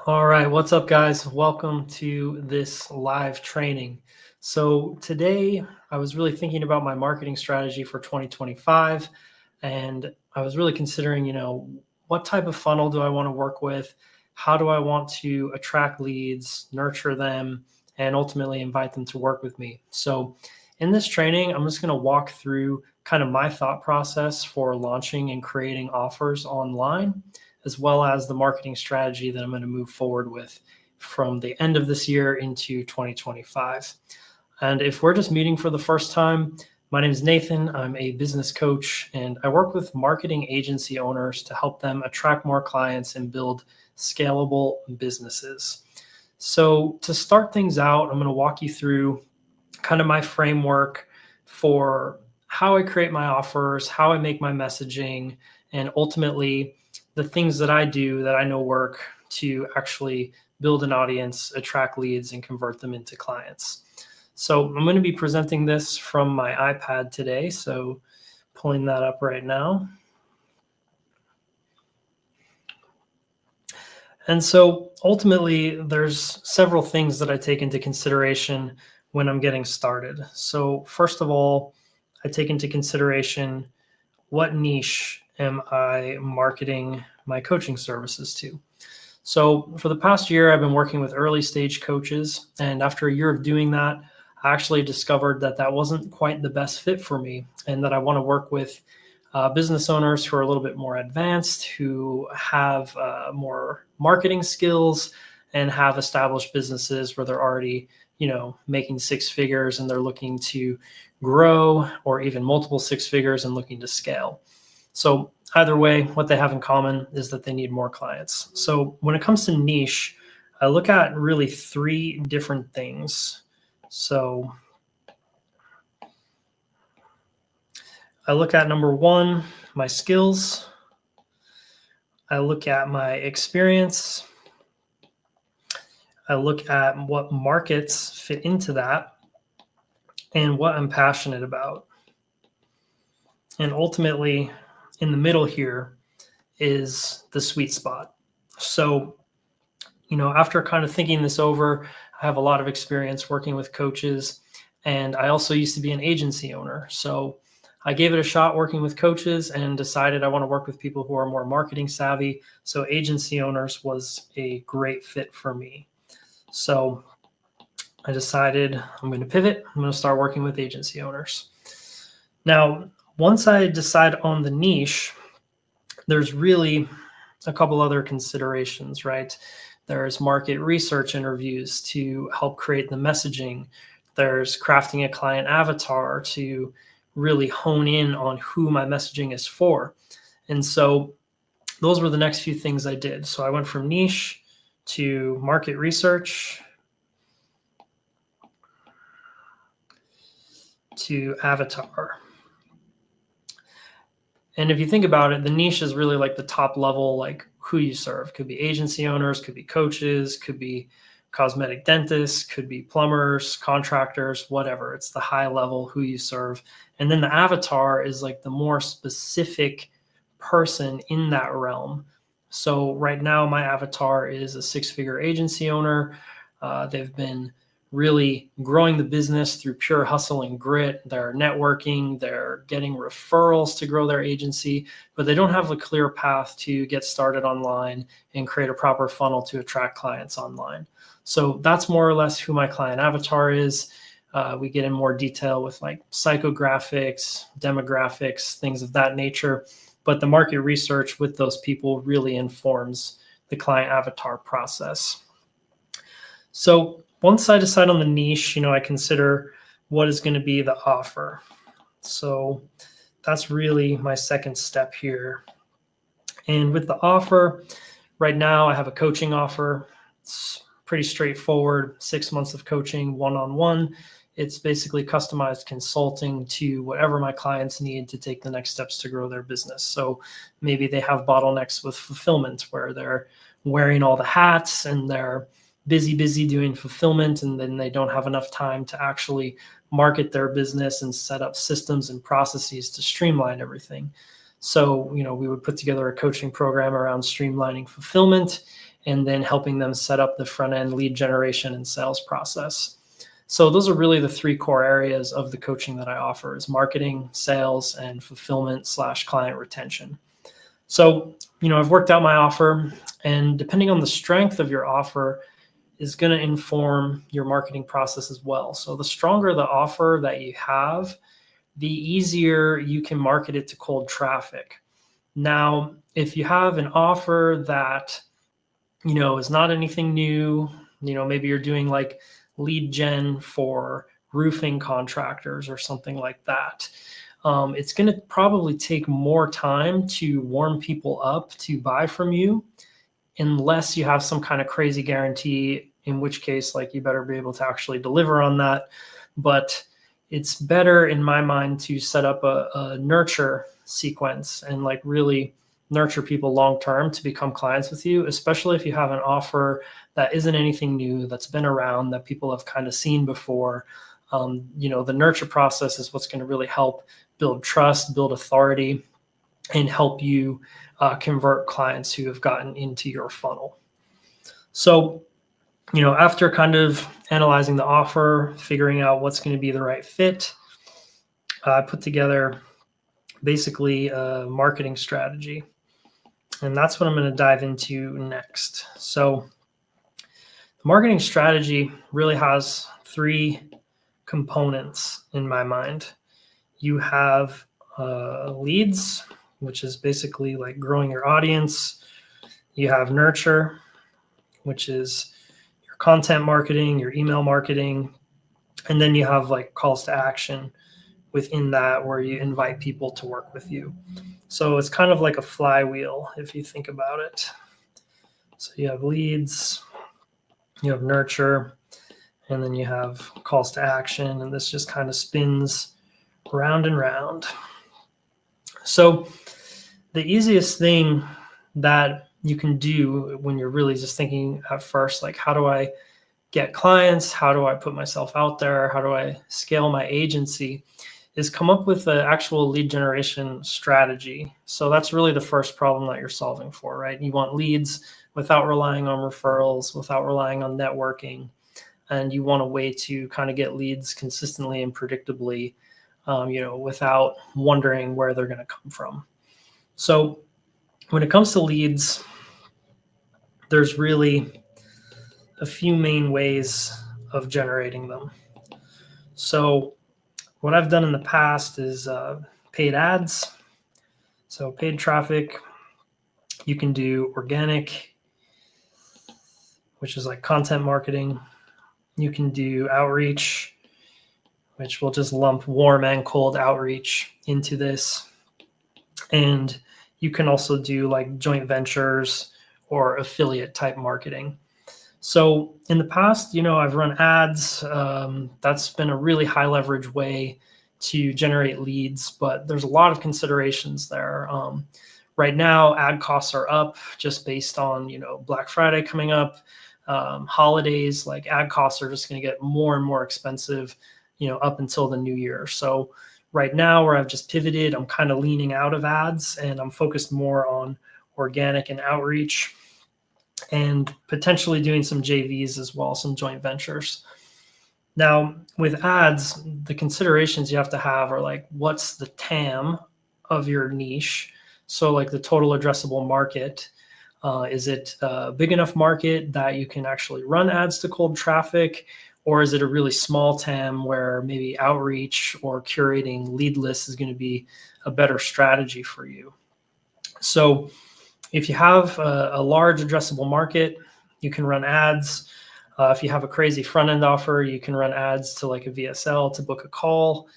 All right, what's up, guys? Welcome to this live training. So, today I was really thinking about my marketing strategy for 2025, and I was really considering, what type of funnel do I want to work with? How do I want to attract leads, nurture them, and ultimately invite them to work with me? So, in this training, I'm just going to walk through kind of my thought process for launching and creating offers online, as well as the marketing strategy that I'm going to move forward with from the end of this year into 2025. And if we're just meeting for the first time, my name is Nathan. I'm a business coach, and I work with marketing agency owners to help them attract more clients and build scalable businesses. So, to start things out, I'm going to walk you through kind of my framework for how I create my offers, how I make my messaging, and ultimately the things that I do that I know work to actually build an audience, attract leads, and convert them into clients. So I'm going to be presenting this from my iPad today. So pulling that up right now. And so ultimately, there's several things that I take into consideration when I'm getting started. So first of all, I take into consideration what niche am I marketing my coaching services to. So for the past year, I've been working with early stage coaches. And after a year of doing that, I actually discovered that that wasn't quite the best fit for me and that I want to work with business owners who are a little bit more advanced, who have more marketing skills and have established businesses where they're already, making six figures and they're looking to grow, or even multiple six figures and looking to scale. So either way, what they have in common is that they need more clients. So when it comes to niche, I look at really three different things. So I look at number one, my skills. I look at my experience. I look at what markets fit into that and what I'm passionate about. And ultimately, in the middle here is the sweet spot. So, after kind of thinking this over, I have a lot of experience working with coaches, and I also used to be an agency owner. So I gave it a shot working with coaches and decided I want to work with people who are more marketing savvy. So agency owners was a great fit for me. So I decided I'm going to pivot. I'm going to start working with agency owners. Now, once I decide on the niche, there's really a couple other considerations, right? There's market research interviews to help create the messaging. There's crafting a client avatar to really hone in on who my messaging is for. And so those were the next few things I did. So I went from niche to market research to avatar. And if you think about it, the niche is really like the top level, like who you serve. Could be agency owners, could be coaches, could be cosmetic dentists, could be plumbers, contractors, whatever. It's the high level who you serve. And then the avatar is like the more specific person in that realm. So right now, my avatar is a six-figure agency owner. They've been really growing the business through pure hustle and grit. They're networking, they're getting referrals to grow their agency, but they don't have a clear path to get started online and create a proper funnel to attract clients online. So that's more or less who my client avatar is. We get in more detail with like psychographics, demographics, things of that nature. But the market research with those people really informs the client avatar process. So once I decide on the niche, I consider what is going to be the offer. So that's really my second step here. And with the offer, right now I have a coaching offer. It's pretty straightforward, 6 months of coaching, one-on-one. It's basically customized consulting to whatever my clients need to take the next steps to grow their business. So maybe they have bottlenecks with fulfillment where they're wearing all the hats and they're busy doing fulfillment, and then they don't have enough time to actually market their business and set up systems and processes to streamline everything. So, we would put together a coaching program around streamlining fulfillment and then helping them set up the front end lead generation and sales process. So those are really the three core areas of the coaching that I offer: is marketing, sales, and fulfillment / client retention. So, I've worked out my offer, and depending on the strength of your offer is going to inform your marketing process as well. So the stronger the offer that you have, the easier you can market it to cold traffic. Now, if you have an offer that, is not anything new, maybe you're doing like lead gen for roofing contractors or something like that. It's going to probably take more time to warm people up to buy from you, unless you have some kind of crazy guarantee, in which case, like, you better be able to actually deliver on that. But it's better, in my mind, to set up a nurture sequence and like really nurture people long term to become clients with you, especially if you have an offer that isn't anything new, that's been around, that people have kind of seen before. The nurture process is what's going to really help build trust, build authority, and help you convert clients who have gotten into your funnel. So, after kind of analyzing the offer, figuring out what's going to be the right fit, I put together basically a marketing strategy. And that's what I'm going to dive into next. So the marketing strategy really has three components in my mind. You have leads, which is basically like growing your audience. You have nurture, which is your content marketing, your email marketing. And then you have like calls to action within that, where you invite people to work with you. So it's kind of like a flywheel, if you think about it. So you have leads, you have nurture, and then you have calls to action, and this just kind of spins round and round. So the easiest thing that you can do when you're really just thinking at first, like, how do I get clients? How do I put myself out there? How do I scale my agency? Is come up with an actual lead generation strategy. So that's really the first problem that you're solving for, right? You want leads without relying on referrals, without relying on networking. And you want a way to kind of get leads consistently and predictably, without wondering where they're going to come from. So when it comes to leads, there's really a few main ways of generating them. So what I've done in the past is paid ads. So paid traffic. You can do organic, which is like content marketing. You can do outreach, which will just lump warm and cold outreach into this. And you can also do like joint ventures or affiliate type marketing. So in the past, I've run ads. That's been a really high leverage way to generate leads, but there's a lot of considerations there. Right now, ad costs are up just based on, Black Friday coming up, holidays. Like, ad costs are just going to get more and more expensive, up until the new year. So right now, where I've just pivoted, I'm kind of leaning out of ads, and I'm focused more on organic and outreach, and potentially doing some JVs as well, some joint ventures. Now, with ads, the considerations you have to have are like, what's the TAM of your niche? So like the total addressable market. Is it a big enough market that you can actually run ads to cold traffic? Or is it a really small TAM where maybe outreach or curating lead lists is going to be a better strategy for you? So if you have a large addressable market, you can run ads. If you have a crazy front-end offer, you can run ads to like a VSL to book a call.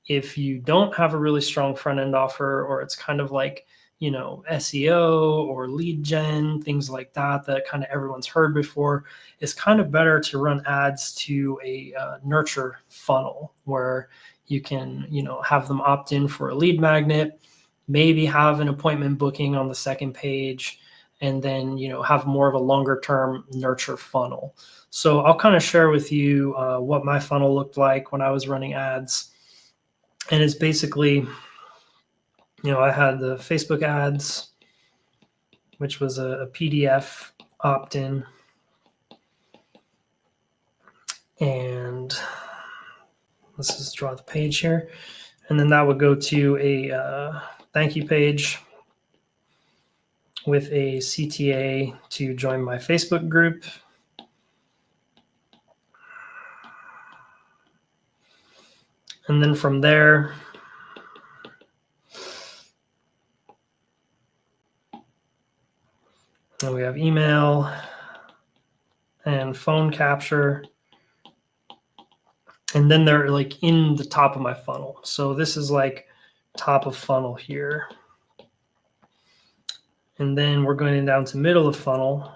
If you don't have a really strong front-end offer, or it's kind of like, SEO or lead gen, things like that kind of everyone's heard before, it's kind of better to run ads to a nurture funnel, where you can, have them opt in for a lead magnet, maybe have an appointment booking on the second page, and then, have more of a longer term nurture funnel. So I'll kind of share with you what my funnel looked like when I was running ads. And it's basically, I had the Facebook ads, which was a PDF opt-in. And let's just draw the page here. And then that would go to a thank you page with a CTA to join my Facebook group. And then from there, we have email and phone capture. And then they're like in the top of my funnel. So this is like top of funnel here. And then we're going down to middle of funnel.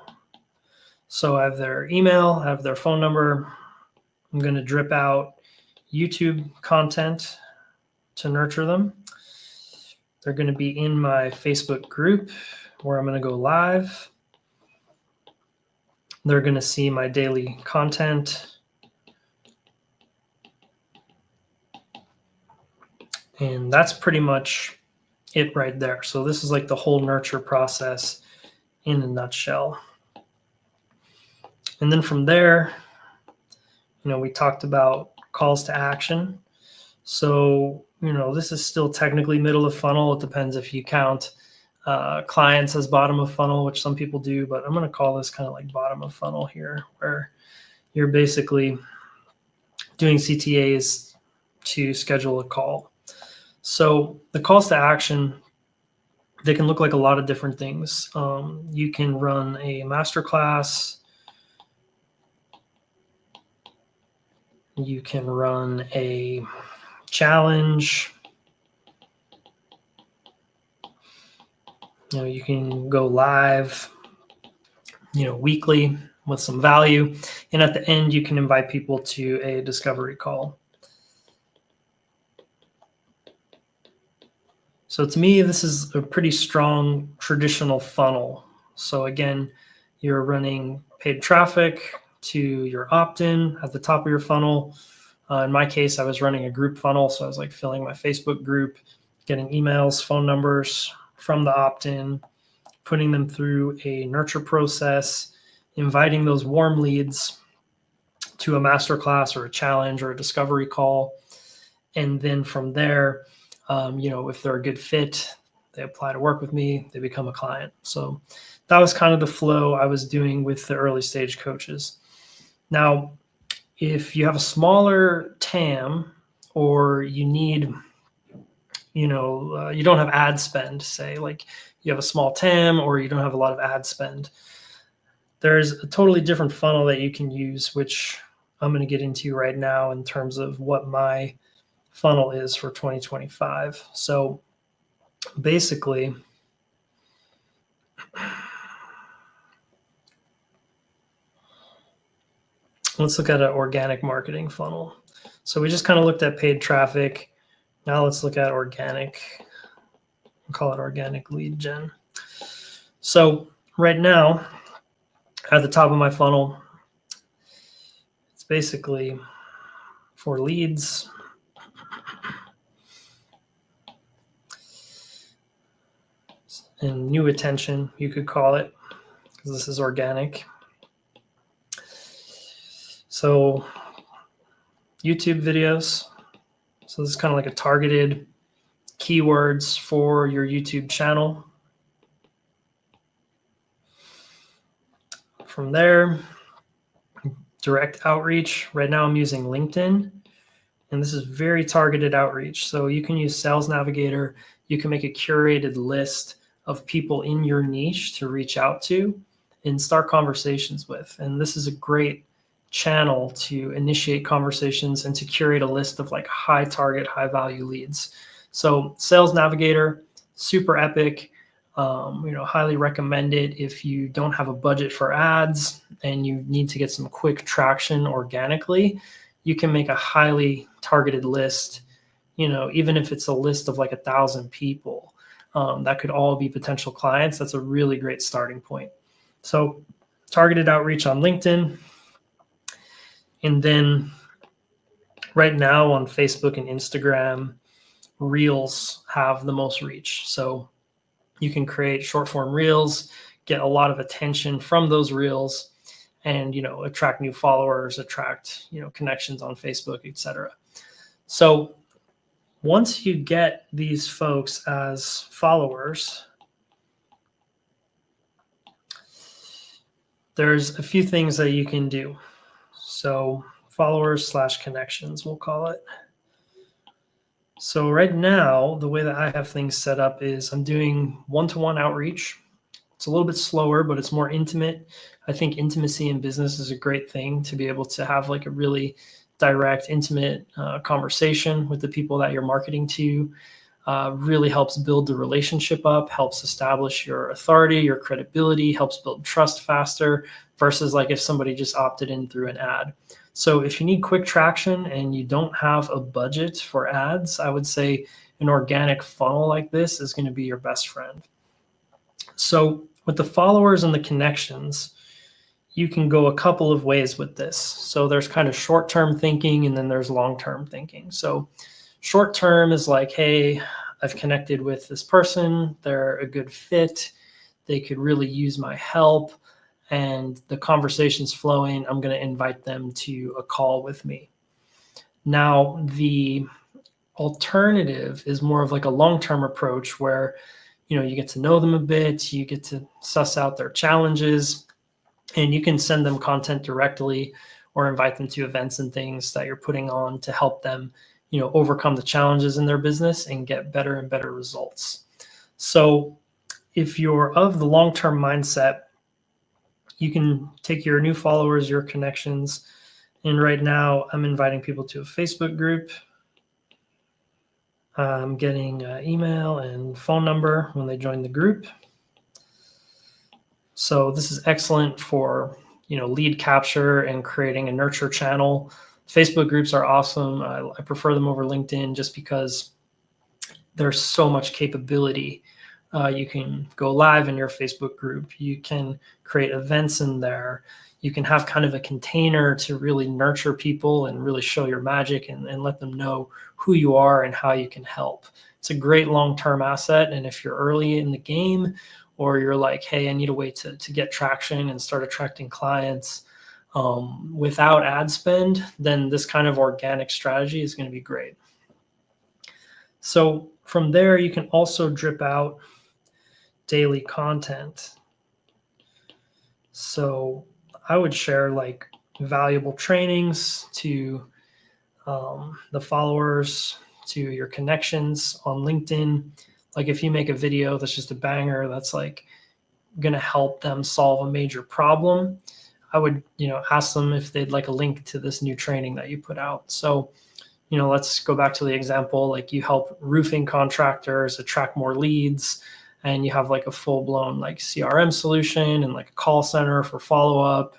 So I have their email, I have their phone number. I'm going to drip out YouTube content to nurture them. They're going to be in my Facebook group where I'm going to go live. They're going to see my daily content. And that's pretty much it right there. So this is like the whole nurture process in a nutshell. And then from there, we talked about calls to action. So, this is still technically middle of funnel. It depends if you count clients as bottom of funnel, which some people do, but I'm going to call this kind of like bottom of funnel here, where you're basically doing CTAs to schedule a call. So the calls to action, they can look like a lot of different things. You can run a masterclass. You can run a challenge. You can go live, weekly with some value. And at the end, you can invite people to a discovery call. So to me, this is a pretty strong traditional funnel. So again, you're running paid traffic to your opt-in at the top of your funnel. In my case, I was running a group funnel. So I was like filling my Facebook group, getting emails, phone numbers from the opt-in, putting them through a nurture process, inviting those warm leads to a masterclass or a challenge or a discovery call. And then from there, if they're a good fit, they apply to work with me, they become a client. So that was kind of the flow I was doing with the early stage coaches. Now, if you have a smaller TAM or you need, you don't have ad spend, say like you have a small TAM or you don't have a lot of ad spend, there's a totally different funnel that you can use, which I'm going to get into right now in terms of what my funnel is for 2025. So basically, let's look at an organic marketing funnel. So we just kind of looked at paid traffic. Now let's look at organic. We'll call it organic lead gen. So right now, at the top of my funnel, it's basically for leads. And new attention, you could call it, because this is organic. So YouTube videos. So this is kind of like a targeted keywords for your YouTube channel. From there, direct outreach. Right now I'm using LinkedIn, and this is very targeted outreach. So you can use Sales Navigator. You can make a curated list of people in your niche to reach out to and start conversations with. And this is a great channel to initiate conversations and to curate a list of like high target, high value leads. So Sales Navigator, super epic. Highly recommend it if you don't have a budget for ads and you need to get some quick traction organically. You can make a highly targeted list, even if it's a list of like 1,000 people. That could all be potential clients. That's a really great starting point. So targeted outreach on LinkedIn. And then right now on Facebook and Instagram, Reels have the most reach. So you can create short form Reels, get a lot of attention from those reels and, attract new followers, attract, connections on Facebook, etc. So once you get these folks as followers, there's a few things that you can do. So followers/connections, we'll call it. So right now, the way that I have things set up is I'm doing one-to-one outreach. It's a little bit slower, but it's more intimate. I think intimacy in business is a great thing, to be able to have like a really direct, intimate conversation with the people that you're marketing to. Really helps build the relationship up, helps establish your authority, your credibility, helps build trust faster versus like if somebody just opted in through an ad. So if you need quick traction and you don't have a budget for ads, I would say an organic funnel like this is going to be your best friend. So with the followers and the connections, you can go a couple of ways with this. So there's kind of short-term thinking and then there's long-term thinking. So short-term is like, hey, I've connected with this person. They're a good fit. They could really use my help. And the conversation's flowing. I'm going to invite them to a call with me. Now, the alternative is more of like a long-term approach where, you get to know them a bit, you get to suss out their challenges, and you can send them content directly or invite them to events and things that you're putting on to help them, overcome the challenges in their business and get better and better results. So if you're of the long-term mindset, you can take your new followers, your connections, and right now I'm inviting people to a Facebook group. I'm getting email and phone number when they join the group. So this is excellent for, lead capture and creating a nurture channel. Facebook groups are awesome. I prefer them over LinkedIn just because there's so much capability. You can go live in your Facebook group. You can create events in there. You can have kind of a container to really nurture people and really show your magic and let them know who you are and how you can help. It's a great long-term asset. And if you're early in the game, or you're like, hey, I need a way to get traction and start attracting clients without ad spend, then this kind of organic strategy is going to be great. So from there, you can also drip out daily content. So I would share like valuable trainings to the followers, to your connections on LinkedIn. Like if you make a video that's just a banger, that's like going to help them solve a major problem, I would, ask them if they'd like a link to this new training that you put out. So, let's go back to the example, like you help roofing contractors attract more leads, and you have like a full-blown like CRM solution and like a call center for follow-up.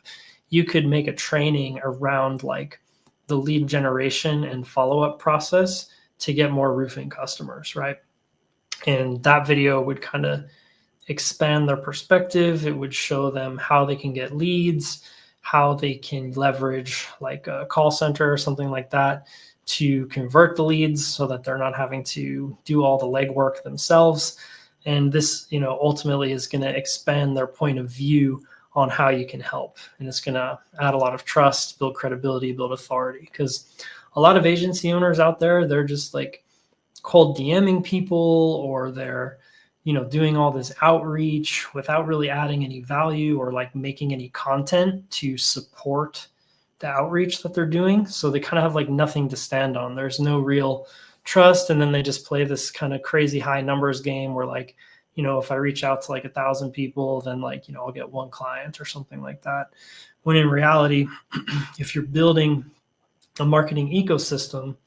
You could make a training around like the lead generation and follow-up process to get more roofing customers, right? And that video would kind of expand their perspective. It would show them how they can get leads, how they can leverage like a call center or something like that to convert the leads so that they're not having to do all the legwork themselves. And this, ultimately is going to expand their point of view on how you can help. And it's going to add a lot of trust, build credibility, build authority. Because a lot of agency owners out there, they're just like cold DMing people, or they're, doing all this outreach without really adding any value or like making any content to support the outreach that they're doing. So they kind of have like nothing to stand on. There's no real trust. And then they just play this kind of crazy high numbers game where like, if I reach out to like 1,000 people, then like, I'll get one client or something like that. When in reality, if you're building a marketing ecosystem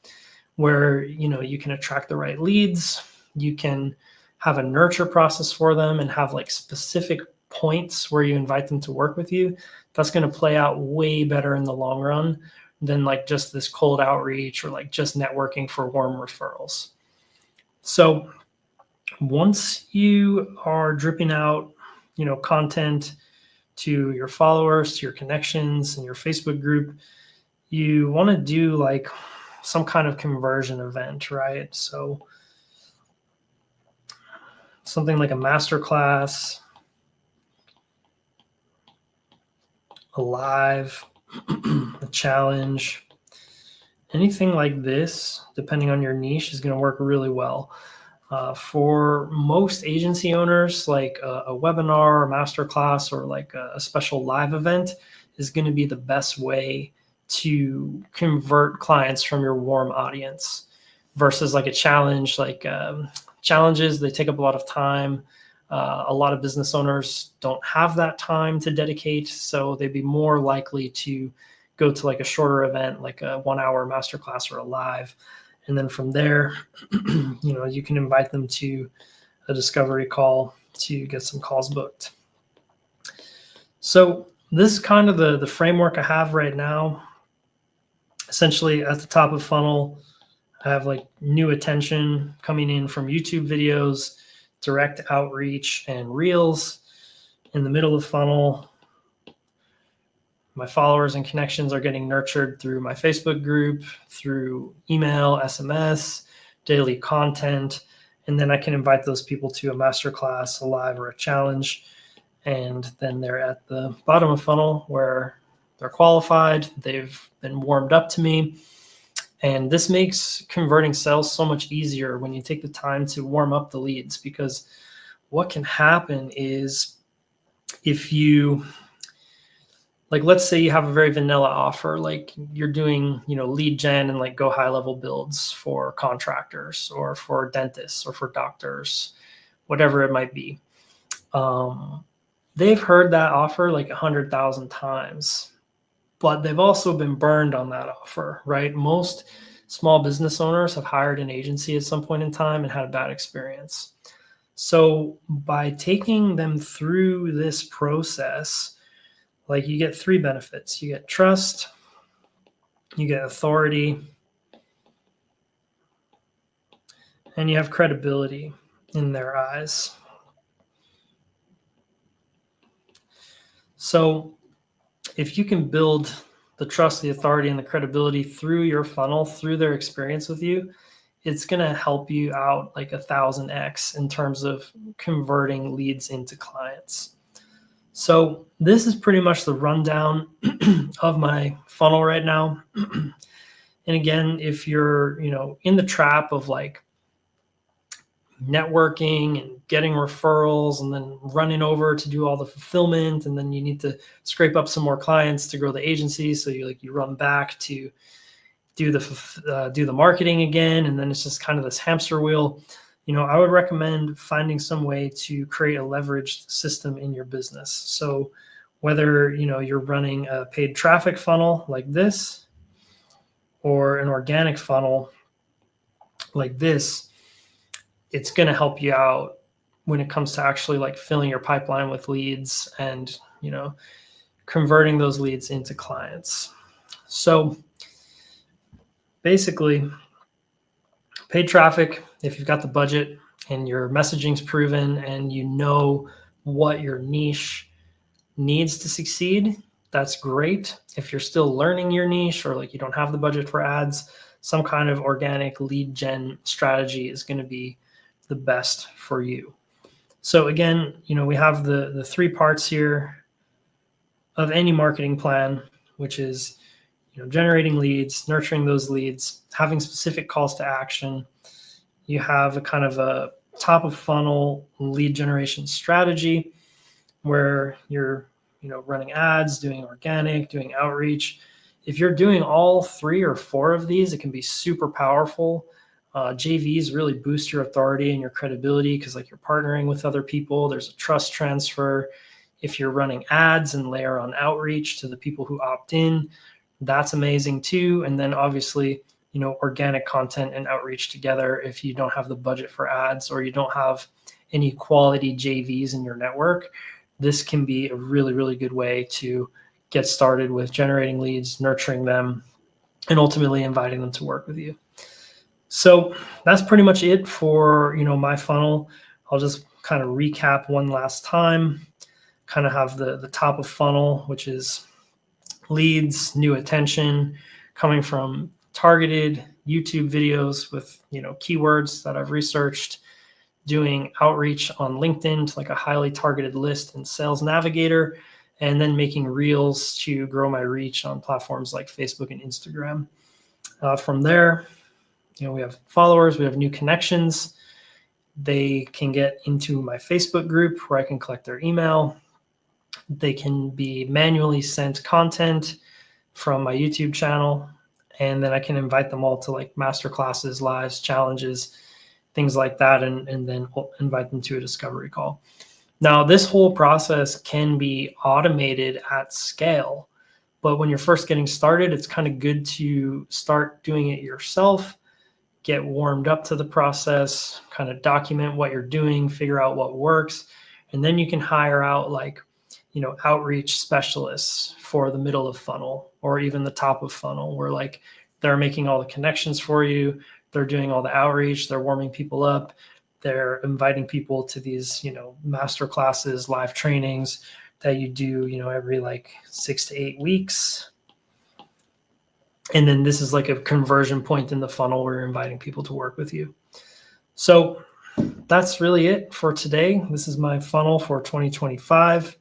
where, you can attract the right leads, you can have a nurture process for them and have like specific points where you invite them to work with you, that's going to play out way better in the long run than like just this cold outreach or like just networking for warm referrals. So once you are dripping out, content to your followers, to your connections and your Facebook group, you want to do like some kind of conversion event, right? So something like a masterclass, a live, a challenge, anything like this, depending on your niche, is going to work really well. For most agency owners, like a webinar, a masterclass, or like a special live event is going to be the best way to convert clients from your warm audience versus like a challenge. Like challenges, they take up a lot of time. A lot of business owners don't have that time to dedicate, so they'd be more likely to go to like a shorter event, like a 1 hour masterclass or a live. And then from there, you can invite them to a discovery call to get some calls booked. So this is kind of the framework I have right now. Essentially at the top of funnel, I have like new attention coming in from YouTube videos, direct outreach, and reels. In the middle of funnel, my followers and connections are getting nurtured through my Facebook group, through email, SMS, daily content. And then I can invite those people to a masterclass, a live, or a challenge. And then they're at the bottom of funnel where they're qualified. They've been warmed up to me. And this makes converting sales so much easier when you take the time to warm up the leads, because what can happen is if you, like, let's say you have a very vanilla offer, like you're doing, lead gen and like go high level builds for contractors or for dentists or for doctors, whatever it might be. They've heard that offer like 100,000 times, but they've also been burned on that offer, right? Most small business owners have hired an agency at some point in time and had a bad experience. So by taking them through this process, like you get 3 benefits. You get trust, you get authority, and you have credibility in their eyes. So if you can build the trust, the authority, and the credibility through your funnel, through their experience with you, it's going to help you out like 1,000x in terms of converting leads into clients. So this is pretty much the rundown of my funnel right now. And again, if you're, in the trap of like networking and getting referrals and then running over to do all the fulfillment, and then you need to scrape up some more clients to grow the agency, so you run back to do the marketing again, and then it's just kind of this hamster wheel. I would recommend finding some way to create a leveraged system in your business. So whether you're running a paid traffic funnel like this or an organic funnel like this, it's going to help you out when it comes to actually like filling your pipeline with leads and, converting those leads into clients. So basically, paid traffic, if you've got the budget and your messaging's proven and you know what your niche needs to succeed, that's great. If you're still learning your niche or like you don't have the budget for ads, some kind of organic lead gen strategy is going to be the best for you. So again, we have the 3 parts here of any marketing plan, which is generating leads, nurturing those leads, having specific calls to action. You have a kind of a top of funnel lead generation strategy where you're running ads, doing organic, doing outreach. If you're doing all 3 or 4 of these, it can be super powerful. JVs really boost your authority and your credibility because like you're partnering with other people. There's a trust transfer. If you're running ads and layer on outreach to the people who opt in, that's amazing too. And then obviously, organic content and outreach together. If you don't have the budget for ads or you don't have any quality JVs in your network, this can be a really, really good way to get started with generating leads, nurturing them, and ultimately inviting them to work with you. So that's pretty much it for, my funnel. I'll just kind of recap one last time, kind of have the top of funnel, which is leads, new attention coming from targeted YouTube videos with, keywords that I've researched, doing outreach on LinkedIn to like a highly targeted list in Sales Navigator, and then making reels to grow my reach on platforms like Facebook and Instagram. From there, we have followers, we have new connections. They can get into my Facebook group where I can collect their email. They can be manually sent content from my YouTube channel, and then I can invite them all to like master classes, lives, challenges, things like that, and then invite them to a discovery call. Now, this whole process can be automated at scale, but when you're first getting started, it's kind of good to start doing it yourself, get warmed up to the process, kind of document what you're doing, figure out what works, and then you can hire out like, outreach specialists for the middle of funnel or even the top of funnel, where like they're making all the connections for you, they're doing all the outreach, they're warming people up, they're inviting people to these, master classes, live trainings that you do, every like 6 to 8 weeks. And then this is like a conversion point in the funnel where you're inviting people to work with you. So that's really it for today. This is my funnel for 2025.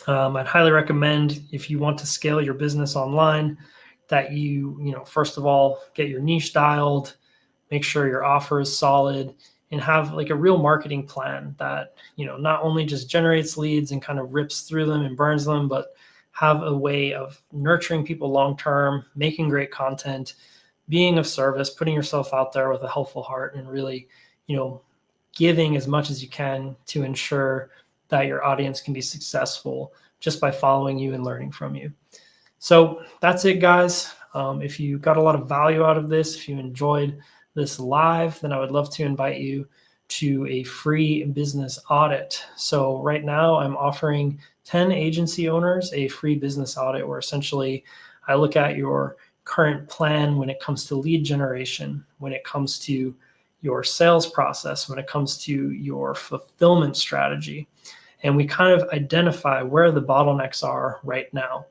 I'd highly recommend, if you want to scale your business online, that you first of all, get your niche dialed, make sure your offer is solid, and have like a real marketing plan that, not only just generates leads and kind of rips through them and burns them, but have a way of nurturing people long-term, making great content, being of service, putting yourself out there with a helpful heart, and really, giving as much as you can to ensure that your audience can be successful just by following you and learning from you. So that's it, guys. If you got a lot of value out of this, if you enjoyed this live, then I would love to invite you to a free business audit. So right now I'm offering 10 agency owners a free business audit, where essentially I look at your current plan when it comes to lead generation, when it comes to your sales process, when it comes to your fulfillment strategy. And we kind of identify where the bottlenecks are right now.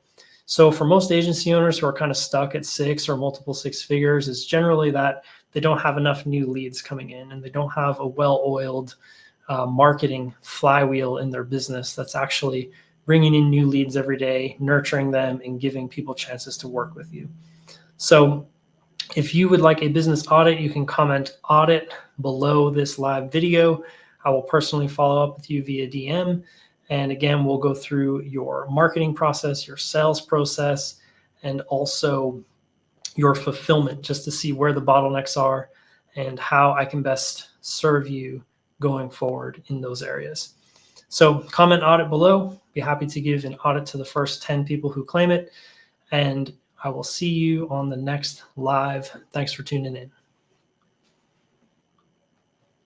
So for most agency owners who are kind of stuck at 6 or multiple 6 figures, it's generally that they don't have enough new leads coming in, and they don't have a well-oiled marketing flywheel in their business that's actually bringing in new leads every day, nurturing them, and giving people chances to work with you. So if you would like a business audit, you can comment audit below this live video. I will personally follow up with you via DM. And again, we'll go through your marketing process, your sales process, and also your fulfillment, just to see where the bottlenecks are and how I can best serve you going forward in those areas. So comment audit below. Be happy to give an audit to the first 10 people who claim it. And I will see you on the next live. Thanks for tuning in.